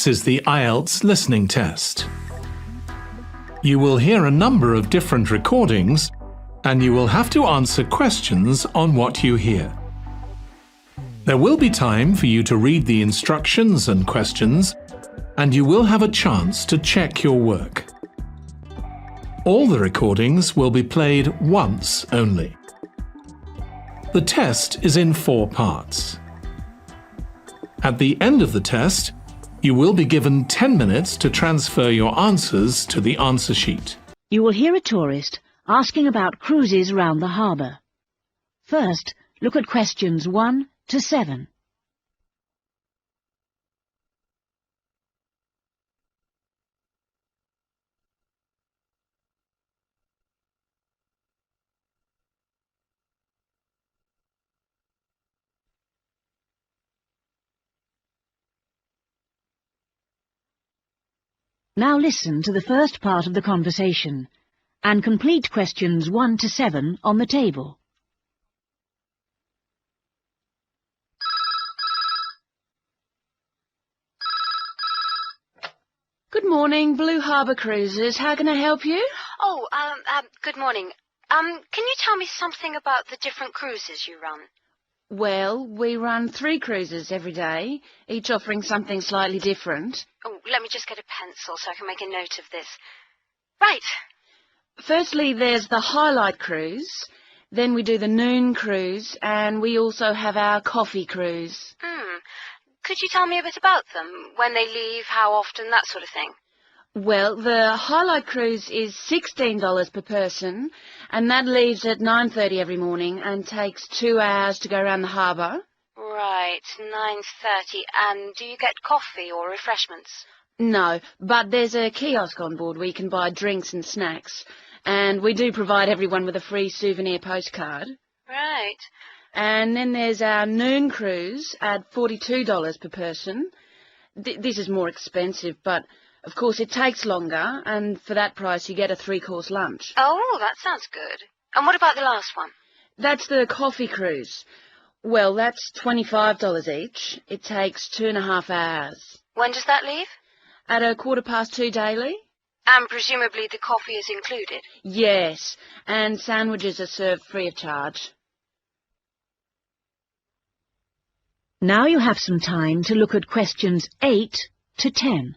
This is the IELTS listening test. You will hear a number of different recordings and you will have to answer questions on what you hear. There will be time for you to read the instructions and questions, and you will have a chance to check your work. All the recordings will be played once only. The test is in 4 parts. At the end of the test, you will be given 10 minutes to transfer your answers to the answer sheet. You will hear a tourist asking about cruises round the harbour. First, look at questions 1 to 7. Now listen to the first part of the conversation and complete questions 1 to 7 on the table. Good morning, Blue Harbour Cruises. How can I help you? Oh, good morning. Can you tell me something about the different cruises you run? Well, we run 3 cruises every day, each offering something slightly different. Oh, let me just get a pencil so I can make a note of this. Right. Firstly, there's the Highlight Cruise, then we do the Noon Cruise, and we also have our Coffee Cruise. Could you tell me a bit about them? When they leave, how often, that sort of thing? Well, the Highlight Cruise is $16 per person, and that leaves at 9:30 every morning and takes 2 hours to go around the harbour. Right, 9:30. And do you get coffee or refreshments? No, but there's a kiosk on board where you can buy drinks and snacks, and we do provide everyone with a free souvenir postcard. Right. And then there's our Noon Cruise at $42 per person. This is more expensive, but of course it takes longer, and for that price you get a 3-course lunch. Oh, that sounds good. And what about the last one? That's the Coffee Cruise. Well, that's $25 each. It takes 2.5 hours. When does that leave? At 2:15 daily? And presumably the coffee is included? Yes, and sandwiches are served free of charge. Now you have some time to look at questions 8 to 10.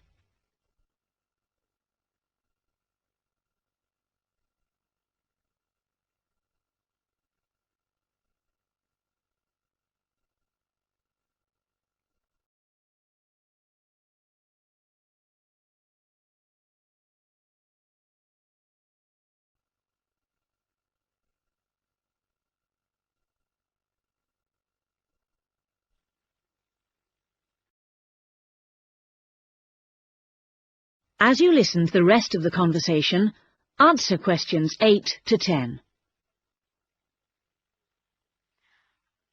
As you listen to the rest of the conversation, answer questions 8 to 10.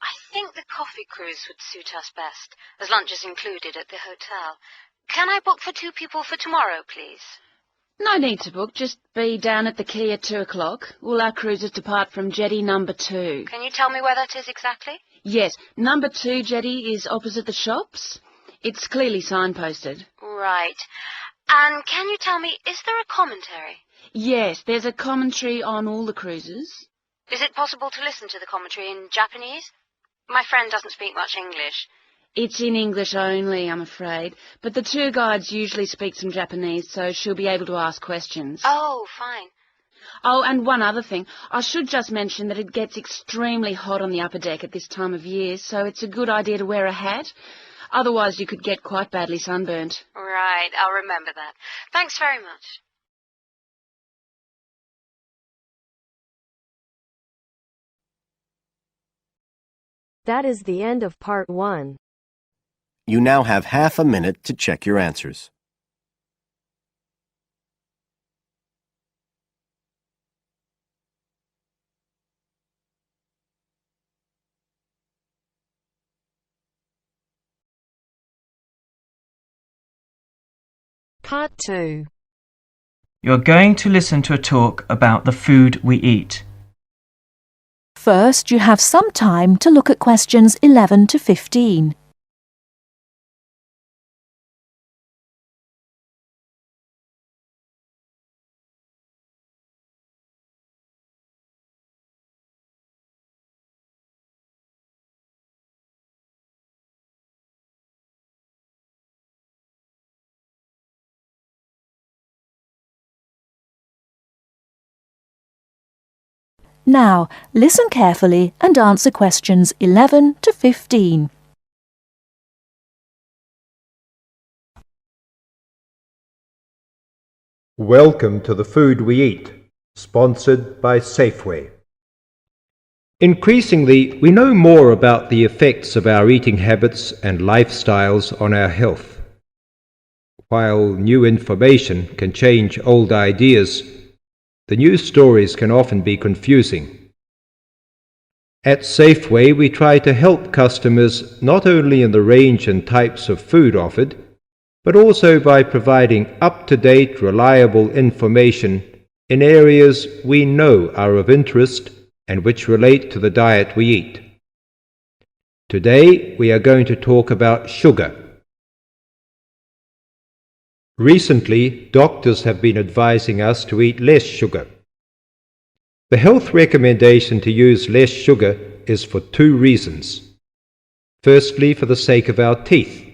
I think the coffee cruise would suit us best, as lunch is included at the hotel. Can I book for 2 people for tomorrow, please? No need to book, just be down at the quay at 2 o'clock. All our cruises depart from jetty number 2. Can you tell me where that is exactly? Yes, number 2 jetty is opposite the shops. It's clearly signposted. Right. And can you tell me, is there a commentary? Yes, there's a commentary on all the cruises. Is it possible to listen to the commentary in Japanese? My friend doesn't speak much English. It's in English only, I'm afraid, but the tour guides usually speak some Japanese, so she'll be able to ask questions. Oh, fine. Oh, and one other thing. I should just mention that it gets extremely hot on the upper deck at this time of year, so it's a good idea to wear a hat. Otherwise, you could get quite badly sunburnt. Right, I'll remember that. Thanks very much. That is the end of part 1. You now have half a minute to check your answers. Part 2. You're going to listen to a talk about the food we eat. First, you have some time to look at questions 11 to 15. Now, listen carefully and answer questions 11 to 15. Welcome to The Food We Eat, sponsored by Safeway. Increasingly, we know more about the effects of our eating habits and lifestyles on our health. While new information can change old ideas, the news stories can often be confusing. At Safeway, we try to help customers not only in the range and types of food offered, but also by providing up-to-date, reliable information in areas we know are of interest and which relate to the diet we eat. Today, we are going to talk about sugar. Recently, doctors have been advising us to eat less sugar. The health recommendation to use less sugar is for two reasons. Firstly, for the sake of our teeth,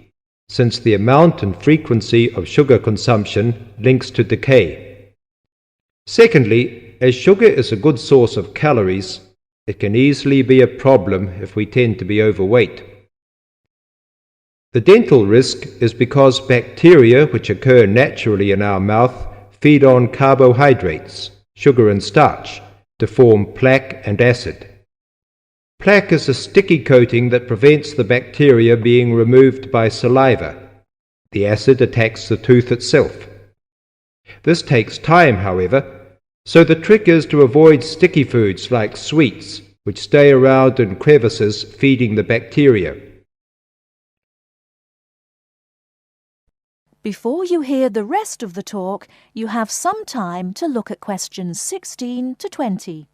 since the amount and frequency of sugar consumption links to decay. Secondly, as sugar is a good source of calories, it can easily be a problem if we tend to be overweight. The dental risk is because bacteria which occur naturally in our mouth feed on carbohydrates, sugar and starch, to form plaque and acid. Plaque is a sticky coating that prevents the bacteria being removed by saliva. The acid attacks the tooth itself. This takes time, however, so the trick is to avoid sticky foods like sweets, which stay around in crevices feeding the bacteria. Before you hear the rest of the talk, you have some time to look at questions 16 to 20.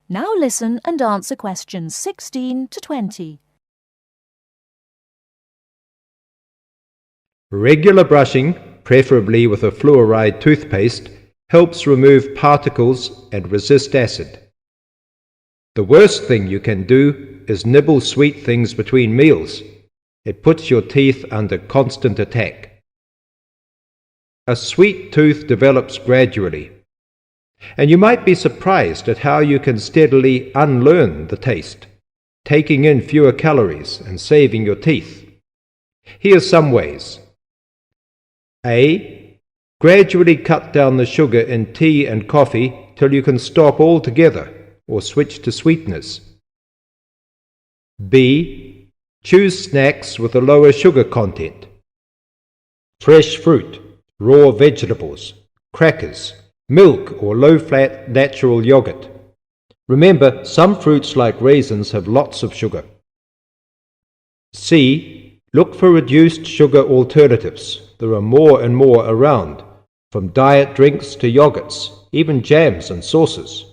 Now listen and answer questions 16 to 20. Regular brushing, preferably with a fluoride toothpaste, helps remove particles and resist acid. The worst thing you can do is nibble sweet things between meals. It puts your teeth under constant attack. A sweet tooth develops gradually, and you might be surprised at how you can steadily unlearn the taste, taking in fewer calories and saving your teeth. Here's some ways. A. Gradually cut down the sugar in tea and coffee till you can stop altogether or switch to sweeteners. B. Choose snacks with a lower sugar content. Fresh fruit, raw vegetables, crackers, milk or low-fat natural yogurt. Remember, some fruits like raisins have lots of sugar. C. Look for reduced sugar alternatives. There are more and more around, from diet drinks to yogurts, even jams and sauces.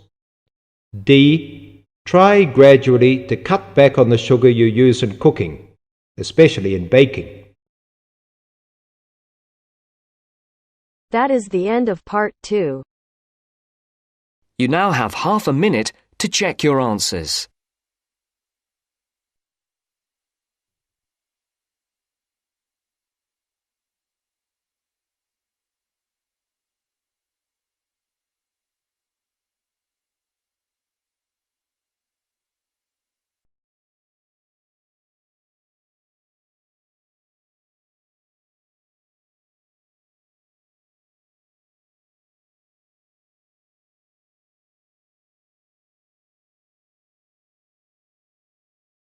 D. Try gradually to cut back on the sugar you use in cooking, especially in baking. That is the end of part 2. You now have half a minute to check your answers.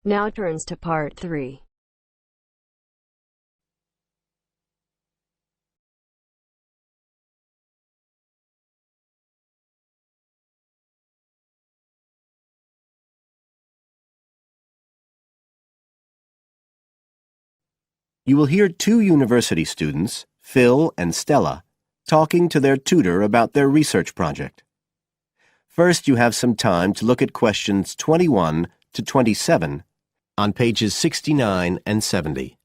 Now turns to part 3. You will hear two university students, Phil and Stella, talking to their tutor about their research project. First, you have some time to look at questions 21 to 27 on pages 69 and 70.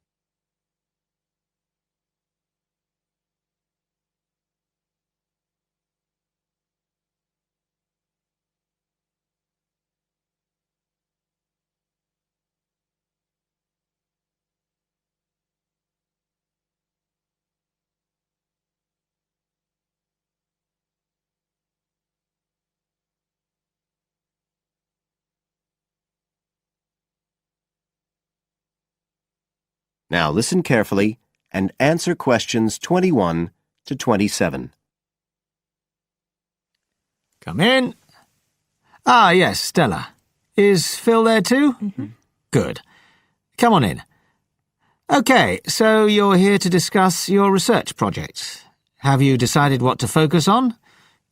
Now listen carefully and answer questions 21 to 27. Come in. Ah, yes, Stella. Is Phil there too? Good. Come on in. OK, so you're here to discuss your research project. Have you decided what to focus on?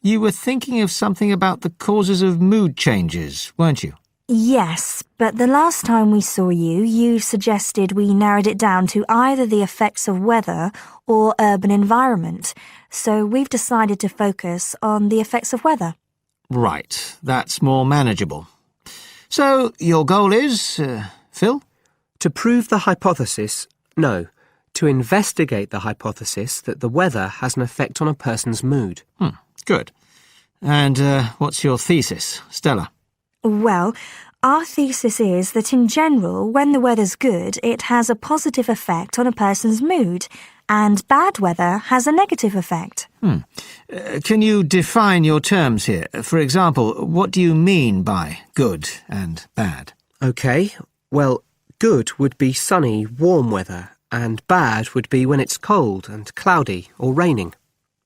You were thinking of something about the causes of mood changes, weren't you? Yes, but the last time we saw you, you suggested we narrowed it down to either the effects of weather or urban environment. So we've decided to focus on the effects of weather. Right, that's more manageable. So, your goal is, Phil? To prove the hypothesis, no, to investigate the hypothesis that the weather has an effect on a person's mood. Good. And what's your thesis, Stella? Well, our thesis is that in general, when the weather's good, it has a positive effect on a person's mood, and bad weather has a negative effect. Can you define your terms here? For example, what do you mean by good and bad? OK, well, good would be sunny, warm weather, and bad would be when it's cold and cloudy or raining.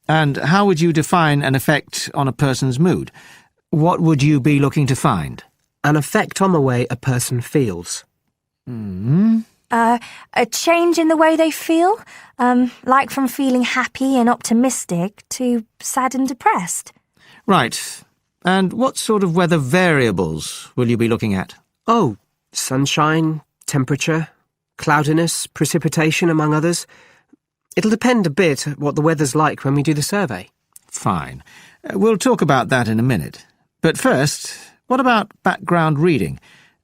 And how would you define an effect on a person's mood? What would you be looking to find? An effect on the way a person feels. A change in the way they feel, like from feeling happy and optimistic to sad and depressed. Right. And what sort of weather variables will you be looking at? Oh, sunshine, temperature, cloudiness, precipitation, among others. It'll depend a bit what the weather's like when we do the survey. Fine. We'll talk about that in a minute. But first, what about background reading?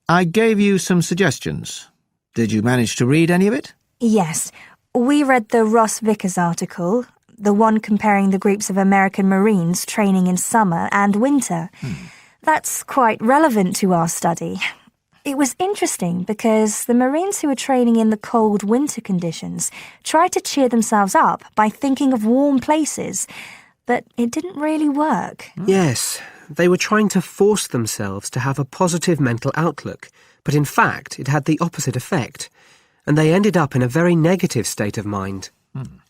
I gave you some suggestions. Did you manage to read any of it? Yes. We read the Ross Vickers article, the one comparing the groups of American Marines training in summer and winter. That's quite relevant to our study. It was interesting because the Marines who were training in the cold winter conditions tried to cheer themselves up by thinking of warm places, but it didn't really work. Yes, they were trying to force themselves to have a positive mental outlook, but in fact it had the opposite effect, and they ended up in a very negative state of mind.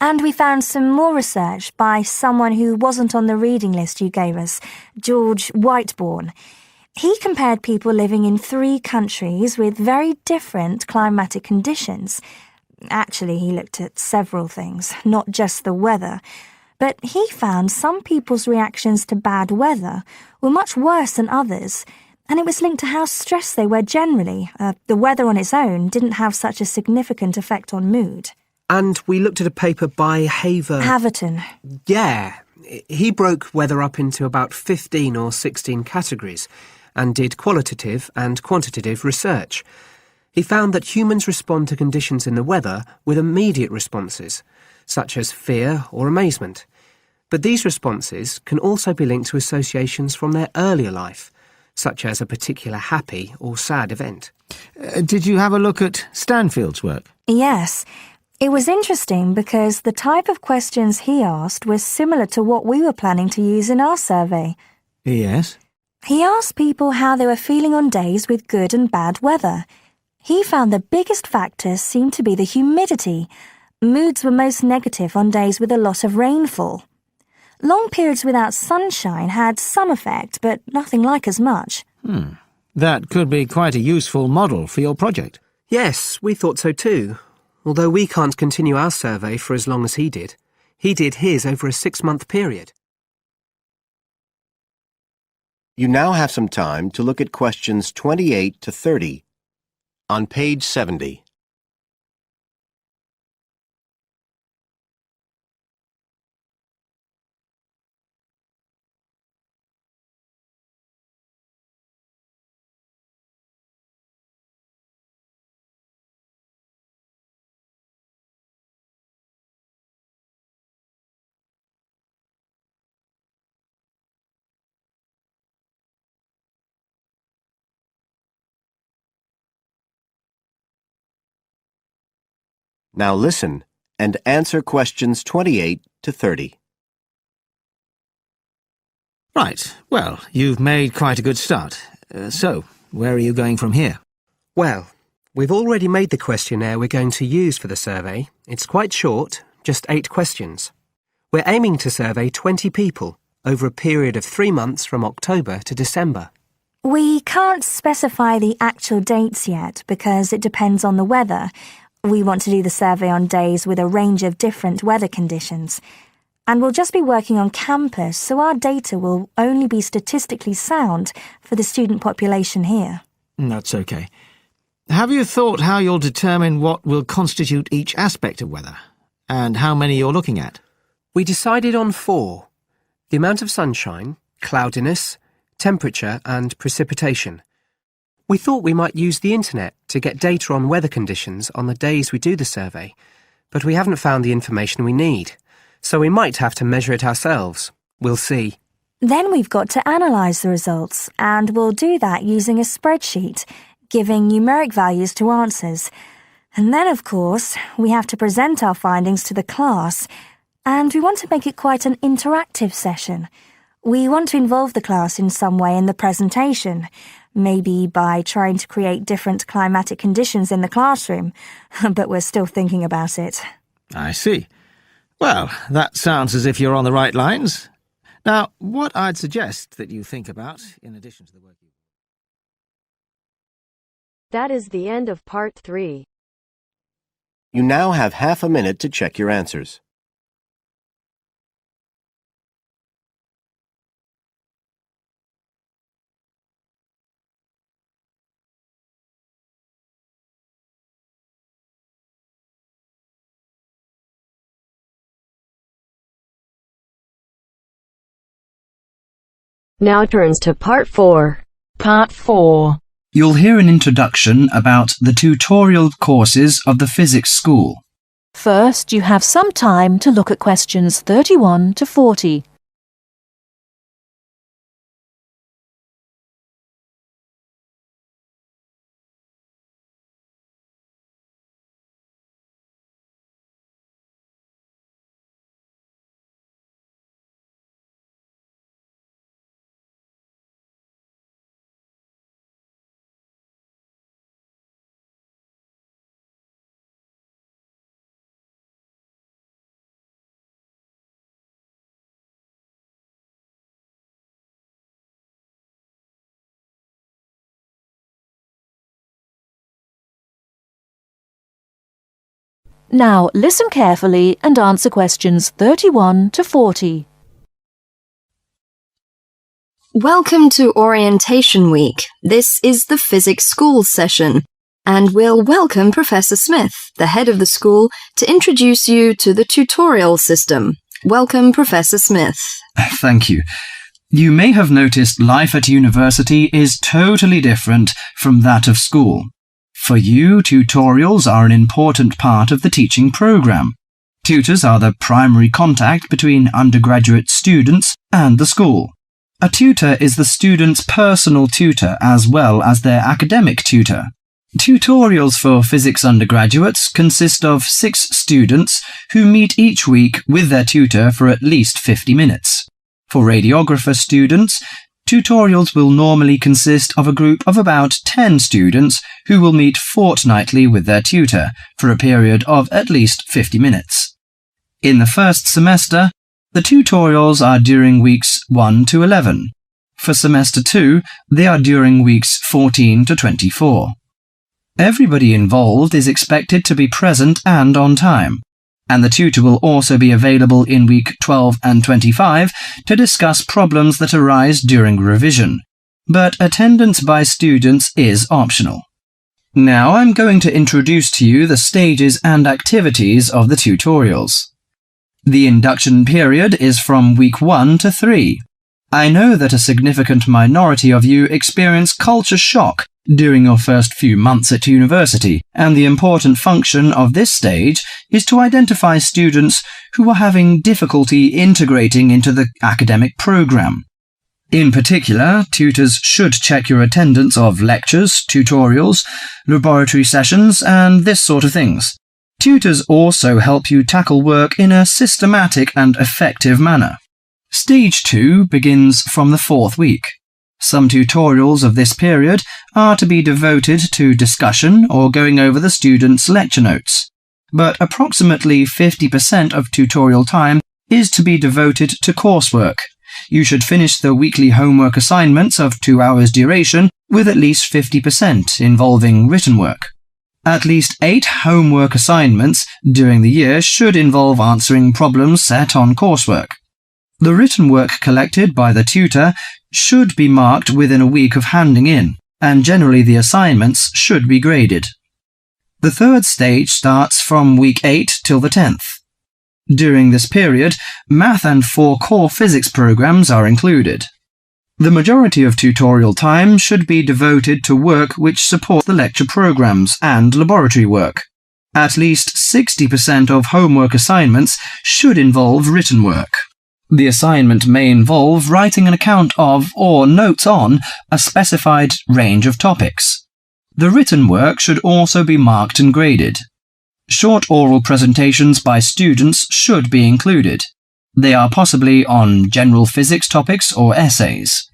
And we found some more research by someone who wasn't on the reading list you gave us, George Whiteborn. He compared people living in 3 countries with very different climatic conditions. Actually, he looked at several things, not just the weather. But he found some people's reactions to bad weather were much worse than others, and it was linked to how stressed they were generally. The weather on its own didn't have such a significant effect on mood. And we looked at a paper by Haverton. Yeah, he broke weather up into about 15 or 16 categories and did qualitative and quantitative research. He found that humans respond to conditions in the weather with immediate responses, such as fear or amazement. But these responses can also be linked to associations from their earlier life, such as a particular happy or sad event. Did you have a look at Stanfield's work? Yes. It was interesting because the type of questions he asked was similar to what we were planning to use in our survey. Yes? He asked people how they were feeling on days with good and bad weather. He found the biggest factors seemed to be the humidity. Moods were most negative on days with a lot of rainfall. Long periods without sunshine had some effect, but nothing like as much. That could be quite a useful model for your project. Yes, we thought so too. Although we can't continue our survey for as long as he did. He did his over a 6-month period. You now have some time to look at questions 28 to 30 on page 70. Now listen and answer questions 28 to 30. Right. Well, you've made quite a good start. So, where are you going from here? Well, We've already made the questionnaire we're going to use for the survey. It's quite short, just 8 questions. We're aiming to survey 20 people over a period of 3 months from October to December. We can't specify the actual dates yet because it depends on the weather. We want to do the survey on days with a range of different weather conditions. And we'll just be working on campus, so our data will only be statistically sound for the student population here. That's okay. Have you thought how you'll determine what will constitute each aspect of weather, and how many you're looking at? We decided on 4. The amount of sunshine, cloudiness, temperature and precipitation. We thought we might use the internet to get data on weather conditions on the days we do the survey, but we haven't found the information we need, so we might have to measure it ourselves. We'll see. Then we've got to analyse the results, and we'll do that using a spreadsheet, giving numeric values to answers. And then, of course, we have to present our findings to the class, and we want to make it quite an interactive session. We want to involve the class in some way in the presentation, maybe by trying to create different climatic conditions in the classroom, but we're still thinking about it. I see. Well, that sounds as if you're on the right lines. Now, what I'd suggest that you think about, in addition to the work you... That is the end of part 3. You now have half a minute to check your answers. Now turns to part 4. Part 4. You'll hear an introduction about the tutorial courses of the physics school. First, you have some time to look at questions 31 to 40. Now listen carefully and answer questions 31 to 40. Welcome to Orientation Week. This is the Physics School session, and we'll welcome Professor Smith, the head of the school, to introduce you to the tutorial system. Welcome, Professor Smith. Thank you. You may have noticed life at university is totally different from that of school. For you, tutorials are an important part of the teaching program. Tutors are the primary contact between undergraduate students and the school. A tutor is the student's personal tutor as well as their academic tutor. Tutorials for physics undergraduates consist of 6 students who meet each week with their tutor for at least 50 minutes. For radiographer students, tutorials will normally consist of a group of about 10 students who will meet fortnightly with their tutor for a period of at least 50 minutes. In the first semester, the tutorials are during weeks 1 to 11. For semester 2, they are during weeks 14 to 24. Everybody involved is expected to be present and on time, and the tutor will also be available in week 12 and 25 to discuss problems that arise during revision, but attendance by students is optional. Now I'm going to introduce to you the stages and activities of the tutorials. The induction period is from week 1 to 3. I know that a significant minority of you experience culture shock during your first few months at university, and the important function of this stage is to identify students who are having difficulty integrating into the academic program. In particular, tutors should check your attendance of lectures, tutorials, laboratory sessions, and this sort of things. Tutors also help you tackle work in a systematic and effective manner. Stage 2 begins from the 4th week. Some tutorials of this period are to be devoted to discussion or going over the students' lecture notes, but approximately 50% of tutorial time is to be devoted to coursework. You should finish the weekly homework assignments of 2 hours duration with at least 50% involving written work. At least 8 homework assignments during the year should involve answering problems set on coursework. The written work collected by the tutor should be marked within a week of handing in, and generally the assignments should be graded. The third stage starts from week 8 till the 10th. During this period, math and 4 core physics programs are included. The majority of tutorial time should be devoted to work which support the lecture programs and laboratory work. At least 60% of homework assignments should involve written work. The assignment may involve writing an account of or notes on a specified range of topics. The written work should also be marked and graded. Short oral presentations by students should be included. They are possibly on general physics topics or essays.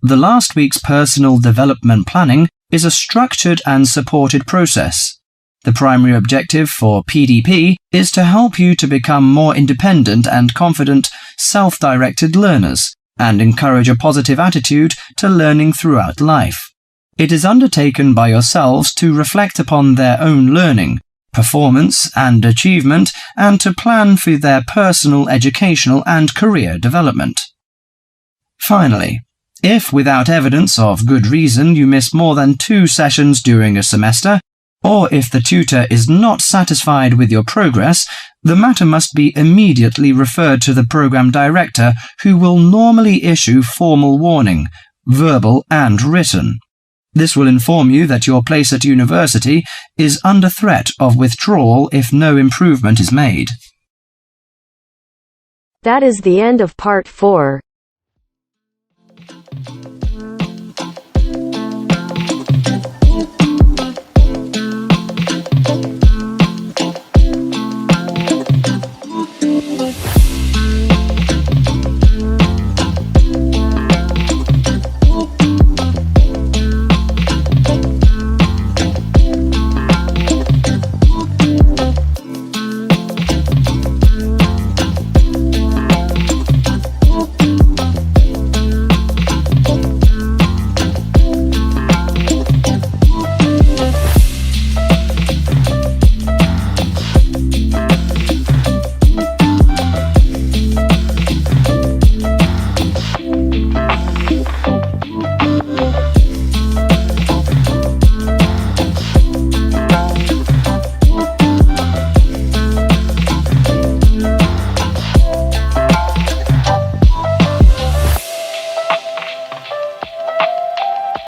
The last week's personal development planning is a structured and supported process. The primary objective for PDP is to help you to become more independent and confident, self-directed learners and encourage a positive attitude to learning throughout life. It is undertaken by yourselves to reflect upon their own learning, performance and achievement, and to plan for their personal, educational and career development. Finally, if without evidence of good reason you miss more than 2 sessions during a semester, or if the tutor is not satisfied with your progress, the matter must be immediately referred to the program director, who will normally issue formal warning, verbal and written. This will inform you that your place at university is under threat of withdrawal if no improvement is made. That is the end of part 4.